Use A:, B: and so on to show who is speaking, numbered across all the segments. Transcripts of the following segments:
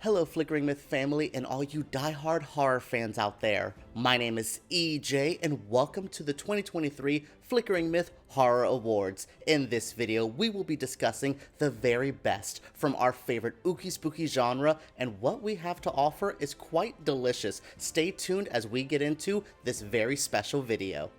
A: Hello Flickering Myth family and all you die-hard horror fans out there. My name is EJ and welcome to the 2023 Flickering Myth Horror Awards. In this video, we will be discussing the very best from our favorite ooky spooky genre, and what we have to offer is quite delicious. Stay tuned as we get into this very special video.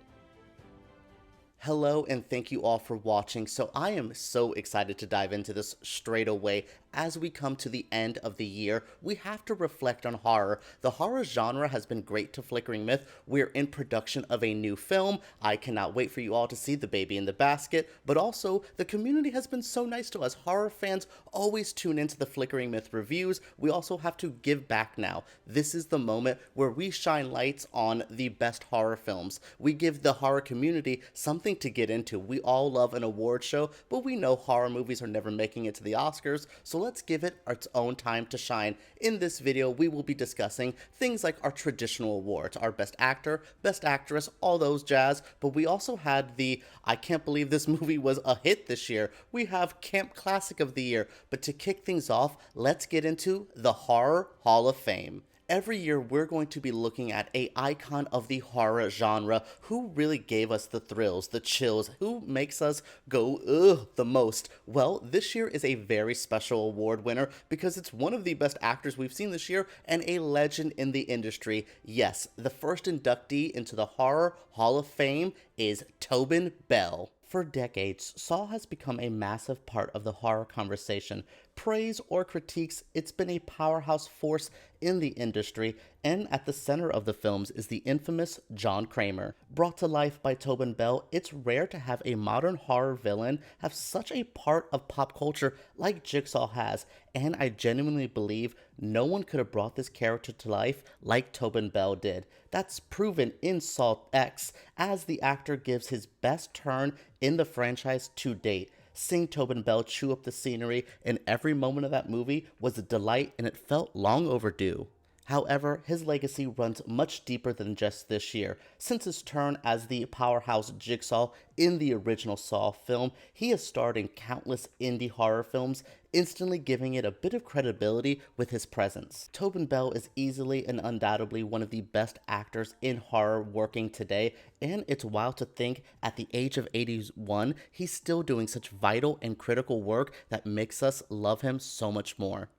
A: Hello and thank you all for watching. So I am so excited to dive into this straight away. As we come to the end of the year, we have to reflect on horror. The horror genre has been great to Flickering Myth. We're in production of a new film. I cannot wait for you all to see The Baby in the Basket, but also the community has been so nice to us. Horror fans always tune into the Flickering Myth reviews. We also have to give back now. This is the moment where we shine lights on the best horror films. We give the horror community something to get into. We all love an award show, but we know horror movies are never making it to the Oscars, so let's give it its own time to shine. In this video, we will be discussing things like our traditional awards, our best actor, best actress, all those jazz, but we also had the I can't believe this movie was a hit this year. We have Camp Classic of the Year, but to kick things off, let's get into the Horror Hall of Fame. Every year, we're going to be looking at an icon of the horror genre. Who really gave us the thrills, the chills? Who makes us go, ugh, the most? Well, this year is a very special award winner because it's one of the best actors we've seen this year and a legend in the industry. Yes, the first inductee into the Horror Hall of Fame is Tobin Bell. For decades, Saw has become a massive part of the horror conversation. Praise or critiques, it's been a powerhouse force in the industry, and at the center of the films is the infamous John Kramer. Brought to life by Tobin Bell, it's rare to have a modern horror villain have such a part of pop culture like Jigsaw has, and I genuinely believe no one could have brought this character to life like Tobin Bell did. That's proven in Saw X, as the actor gives his best turn in the franchise to date. Seeing Tobin Bell chew up the scenery in every moment of that movie was a delight, and it felt long overdue. However, his legacy runs much deeper than just this year. Since his turn as the powerhouse Jigsaw in the original Saw film, he has starred in countless indie horror films, instantly giving it a bit of credibility with his presence. Tobin Bell is easily and undoubtedly one of the best actors in horror working today, and it's wild to think at the age of 81, he's still doing such vital and critical work that makes us love him so much more.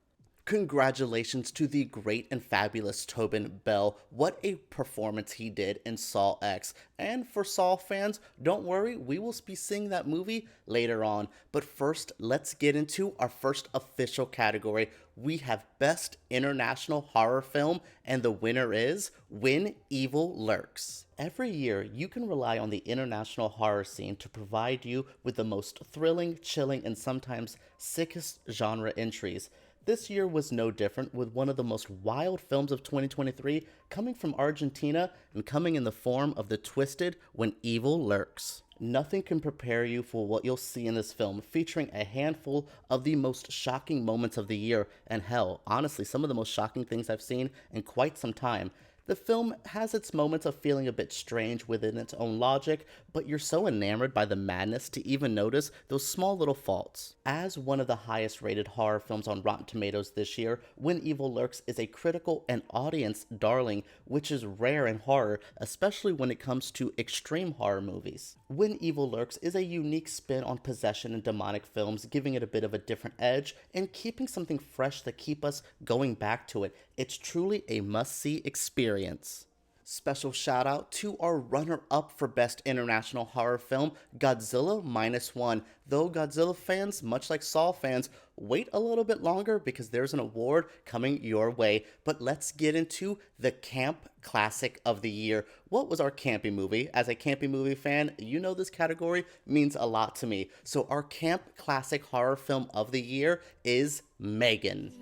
A: Congratulations to the great and fabulous Tobin Bell. What a performance he did in Saw X. And for Saw fans, don't worry, we will be seeing that movie later on. But first, let's get into our first official category. We have Best International Horror Film, and the winner is When Evil Lurks. Every year, you can rely on the international horror scene to provide you with the most thrilling, chilling, and sometimes sickest genre entries. This year was no different, with one of the most wild films of 2023 coming from Argentina and coming in the form of the twisted When Evil Lurks. Nothing can prepare you for what you'll see in this film, featuring a handful of the most shocking moments of the year, and hell, honestly, some of the most shocking things I've seen in quite some time. The film has its moments of feeling a bit strange within its own logic, but you're so enamored by the madness to even notice those small little faults. As one of the highest rated horror films on Rotten Tomatoes this year, When Evil Lurks is a critical and audience darling, which is rare in horror, especially when it comes to extreme horror movies. When Evil Lurks is a unique spin on possession and demonic films, giving it a bit of a different edge and keeping something fresh to keep us going back to it. It's truly a must-see experience. Special shout out to our runner-up for Best International Horror Film, Godzilla -1. Though Godzilla fans, much like Saw fans, wait a little bit longer because there's an award coming your way. But let's get into the Camp Classic of the Year. What was our campy movie? As a campy movie fan, you know this category means a lot to me. So our Camp Classic Horror Film of the Year is Megan.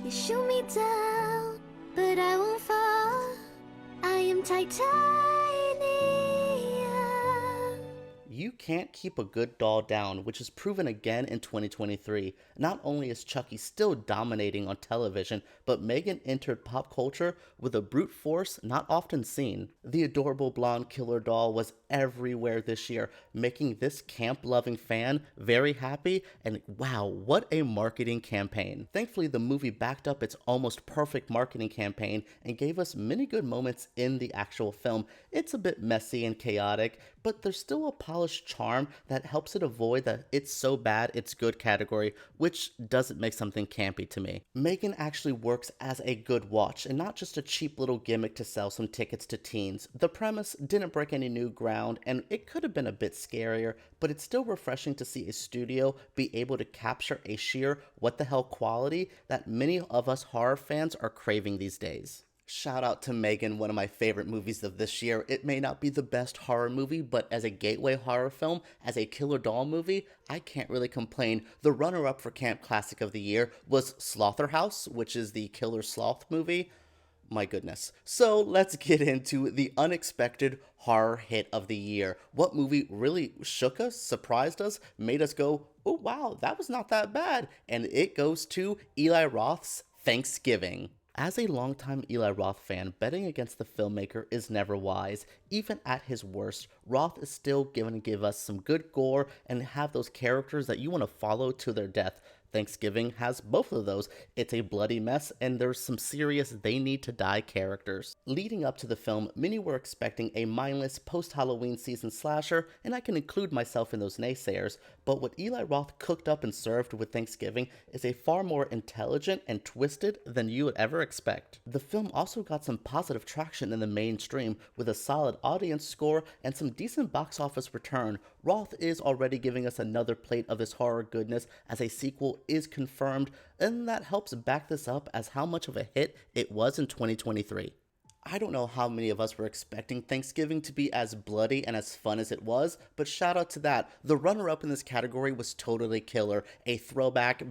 B: You shoot me down, but I won't fall. I am titanium.
A: You can't keep a good doll down, which is proven again in 2023. Not only is Chucky still dominating on television, but Megan entered pop culture with a brute force not often seen. The adorable blonde killer doll was everywhere this year, making this camp-loving fan very happy, and wow, what a marketing campaign. Thankfully, the movie backed up its almost perfect marketing campaign and gave us many good moments in the actual film. It's a bit messy and chaotic, but there's still a polished charm that helps it avoid the "it's so bad, it's good" category, which doesn't make something campy to me. Megan actually works as a good watch and not just a cheap little gimmick to sell some tickets to teens. The premise didn't break any new ground, and it could have been a bit scarier, but it's still refreshing to see a studio be able to capture a sheer what the hell quality that many of us horror fans are craving these days. Shout out to Megan, one of my favorite movies of this year. It may not be the best horror movie, but as a gateway horror film, as a killer doll movie, I can't really complain. The runner-up for Camp Classic of the Year was Slotherhouse, which is the killer sloth movie. My goodness. So let's get into the unexpected horror hit of the year. What movie really shook us, surprised us, made us go, oh wow, that was not that bad? And it goes to Eli Roth's Thanksgiving. As a longtime Eli Roth fan, betting against the filmmaker is never wise. Even at his worst, Roth is still going to give us some good gore and have those characters that you want to follow to their death. Thanksgiving has both of those. It's a bloody mess, and there's some serious they need to die characters. Leading up to the film, many were expecting a mindless post-Halloween season slasher, and I can include myself in those naysayers, but what Eli Roth cooked up and served with Thanksgiving is a far more intelligent and twisted than you would ever expect. The film also got some positive traction in the mainstream, with a solid audience score and some decent box office return. Roth is already giving us another plate of this horror goodness as a sequel is confirmed, and that helps back this up as how much of a hit it was in 2023. I don't know how many of us were expecting Thanksgiving to be as bloody and as fun as it was, but shout out to that. The runner-up in this category was totally killer. A throwback,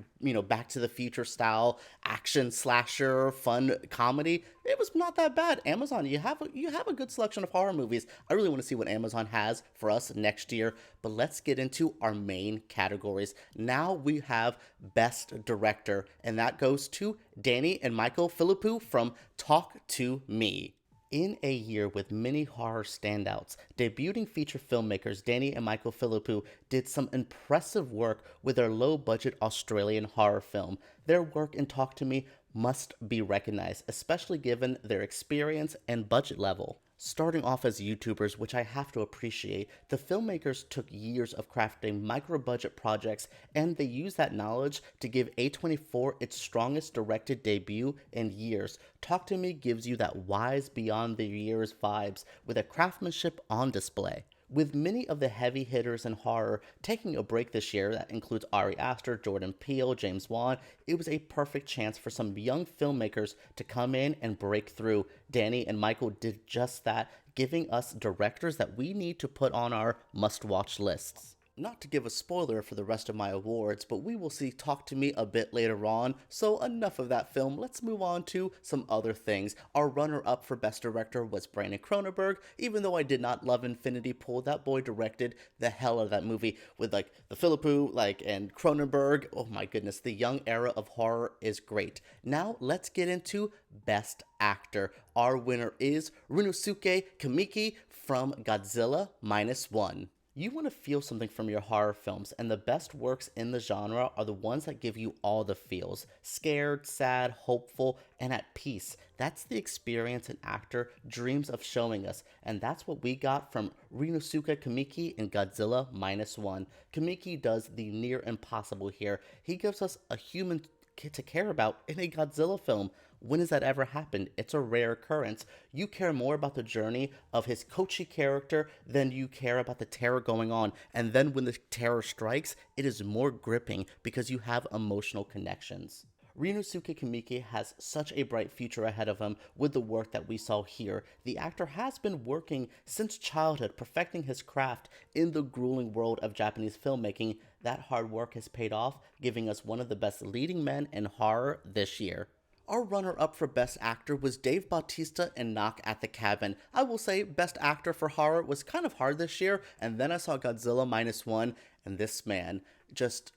A: Back to the Future style action slasher, fun comedy. It was not that bad. Amazon, you have a good selection of horror movies. I really want to see what Amazon has for us next year, but let's get into our main categories. Now we have Best Director, and that goes to Danny and Michael Philippou from Talk to Me. In a year with many horror standouts, debuting feature filmmakers Danny and Michael Philippou did some impressive work with their low-budget Australian horror film. Their work in Talk to Me must be recognized, especially given their experience and budget level. Starting off as YouTubers, which I have to appreciate, the filmmakers took years of crafting micro-budget projects, and they used that knowledge to give A24 its strongest directed debut in years. Talk to Me gives you that wise beyond the years vibes with a craftsmanship on display. With many of the heavy hitters in horror taking a break this year, that includes Ari Aster, Jordan Peele, James Wan, it was a perfect chance for some young filmmakers to come in and break through. Danny and Michael did just that, giving us directors that we need to put on our must-watch lists. Not to give a spoiler for the rest of my awards, but we will see Talk to Me a bit later on, so enough of that film, let's move on to some other things. Our runner-up for Best Director was Brandon Cronenberg. Even though I did not love Infinity Pool, that boy directed the hell out of that movie with the Philippou, and Cronenberg. Oh my goodness, the young era of horror is great. Now let's get into Best Actor. Our winner is Ryunosuke Kamiki from Godzilla -1. You want to feel something from your horror films, and the best works in the genre are the ones that give you all the feels. Scared, sad, hopeful, and at peace. That's the experience an actor dreams of showing us, and that's what we got from Ryunosuke Kamiki in Godzilla -1. Kamiki does the near impossible here. He gives us a human to care about in a Godzilla film. When has that ever happened? It's a rare occurrence. You care more about the journey of his Kōichi character than you care about the terror going on. And then when the terror strikes, it is more gripping because you have emotional connections. Ryunosuke Kamiki has such a bright future ahead of him with the work that we saw here. The actor has been working since childhood, perfecting his craft in the grueling world of Japanese filmmaking. That hard work has paid off, giving us one of the best leading men in horror this year. Our runner-up for Best Actor was Dave Bautista in Knock at the Cabin. I will say Best Actor for horror was kind of hard this year, and then I saw Godzilla -1, and this man just...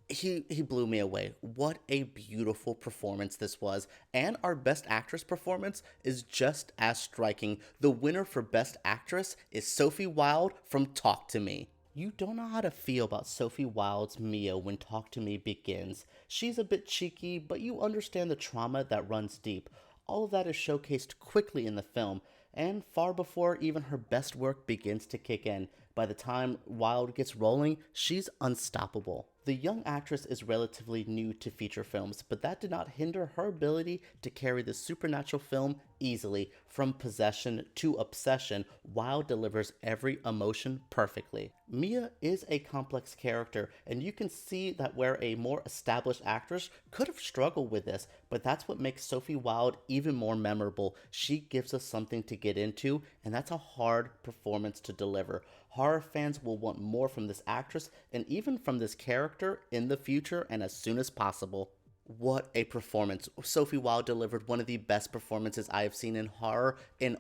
A: He blew me away. What a beautiful performance this was. And our Best Actress performance is just as striking. The winner for Best Actress is Sophie Wilde from Talk to Me. You don't know how to feel about Sophie Wilde's Mia when Talk to Me begins. She's a bit cheeky, but you understand the trauma that runs deep. All of that is showcased quickly in the film, and far before even her best work begins to kick in. By the time Wilde gets rolling, she's unstoppable. The young actress is relatively new to feature films, but that did not hinder her ability to carry the supernatural film easily. From possession to obsession, Wilde delivers every emotion perfectly. Mia is a complex character, and you can see that where a more established actress could have struggled with this, but that's what makes Sophie Wilde even more memorable. She gives us something to get into, and that's a hard performance to deliver. Horror fans will want more from this actress and even from this character in the future and as soon as possible. What a performance. Sophie Wilde delivered one of the best performances I have seen in horror in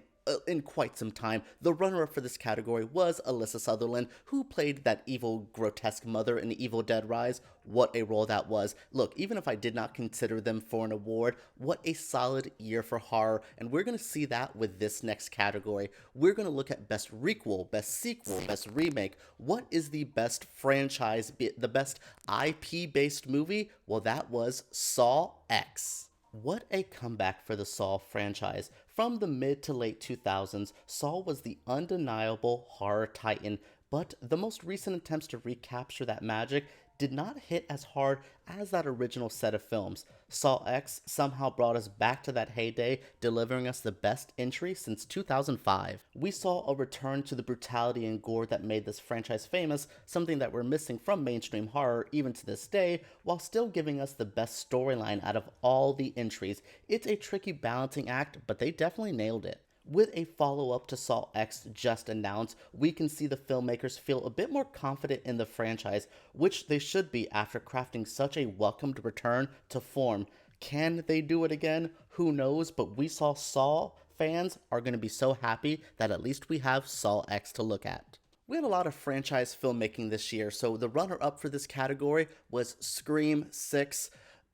A: quite some time. The runner-up for this category was Alyssa Sutherland, who played that evil, grotesque mother in Evil Dead Rise. What a role that was. Look, even if I did not consider them for an award, what a solid year for horror, and we're going to see that with this next category. We're going to look at Best Requel, Best Sequel, Best Remake. What is the best franchise, the best IP-based movie? Well, that was Saw X. What a comeback for the Saw franchise. From the mid to late 2000s, Saw was the undeniable horror titan, but the most recent attempts to recapture that magic did not hit as hard as that original set of films. Saw X somehow brought us back to that heyday, delivering us the best entry since 2005. We saw a return to the brutality and gore that made this franchise famous, something that we're missing from mainstream horror even to this day, while still giving us the best storyline out of all the entries. It's a tricky balancing act, but they definitely nailed it. With a follow-up to Saw X just announced, we can see the filmmakers feel a bit more confident in the franchise, which they should be after crafting such a welcomed return to form. Can they do it again? Who knows, but we saw Saw fans are going to be so happy that at least we have Saw X to look at. We had a lot of franchise filmmaking this year, so the runner-up for this category was Scream 6,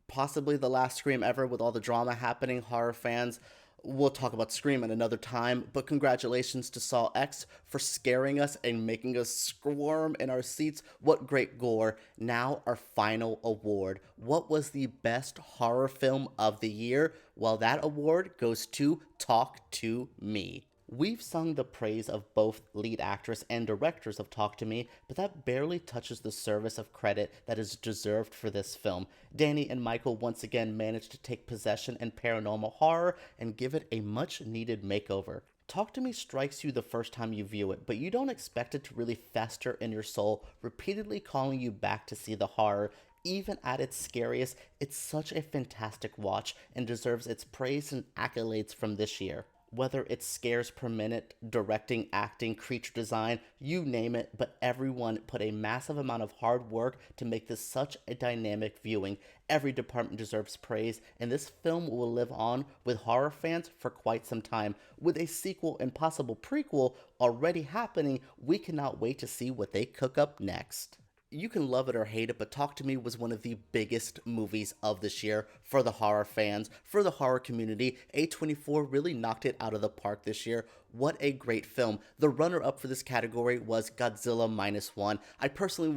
A: possibly the last Scream ever with all the drama happening. Horror fans, we'll talk about Scream at another time, but congratulations to Saw X for scaring us and making us squirm in our seats. What great gore. Now our final award. What was the best horror film of the year? Well, that award goes to Talk to Me. We've sung the praise of both lead actress and directors of Talk to Me, but that barely touches the service of credit that is deserved for this film. Danny and Michael once again managed to take possession in paranormal horror and give it a much-needed makeover. Talk to Me strikes you the first time you view it, but you don't expect it to really fester in your soul, repeatedly calling you back to see the horror. Even at its scariest, it's such a fantastic watch and deserves its praise and accolades from this year. Whether it's scares per minute, directing, acting, creature design, you name it, but everyone put a massive amount of hard work to make this such a dynamic viewing. Every department deserves praise, and this film will live on with horror fans for quite some time. With a sequel and possible prequel already happening, we cannot wait to see what they cook up next. You can love it or hate it, but Talk to Me was one of the biggest movies of this year for the horror fans, for the horror community. A24 really knocked it out of the park this year. What a great film. The runner-up for this category was Godzilla Minus One. I personally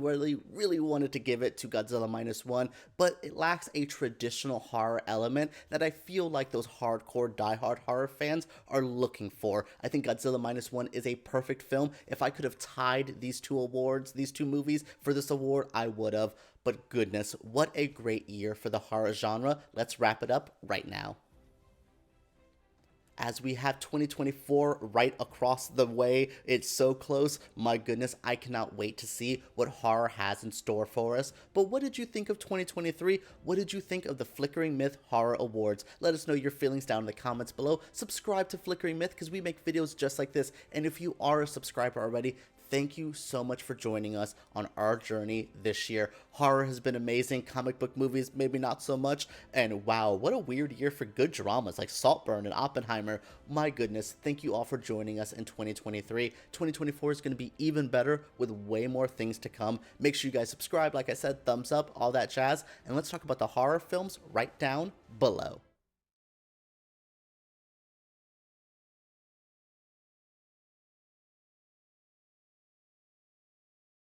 A: really wanted to give it to Godzilla Minus One, but it lacks a traditional horror element that I feel like those hardcore, diehard horror fans are looking for. I think Godzilla Minus One is a perfect film. If I could have tied these two awards, these two movies for this award, I would have. But goodness, what a great year for the horror genre. Let's wrap it up right now. As we have 2024 right across the way, it's so close. My goodness, I cannot wait to see what horror has in store for us. But what did you think of 2023? What did you think of the Flickering Myth Horror Awards? Let us know your feelings down in the comments below. Subscribe to Flickering Myth because we make videos just like this. And if you are a subscriber already, thank you so much for joining us on our journey this year. Horror has been amazing, comic book movies maybe not so much, and wow, what a weird year for good dramas like Saltburn and Oppenheimer. My goodness, thank you all for joining us in 2023. 2024 is going to be even better with way more things to come. Make sure you guys subscribe, like I said, thumbs up, all that jazz, and let's talk about the horror films right down below.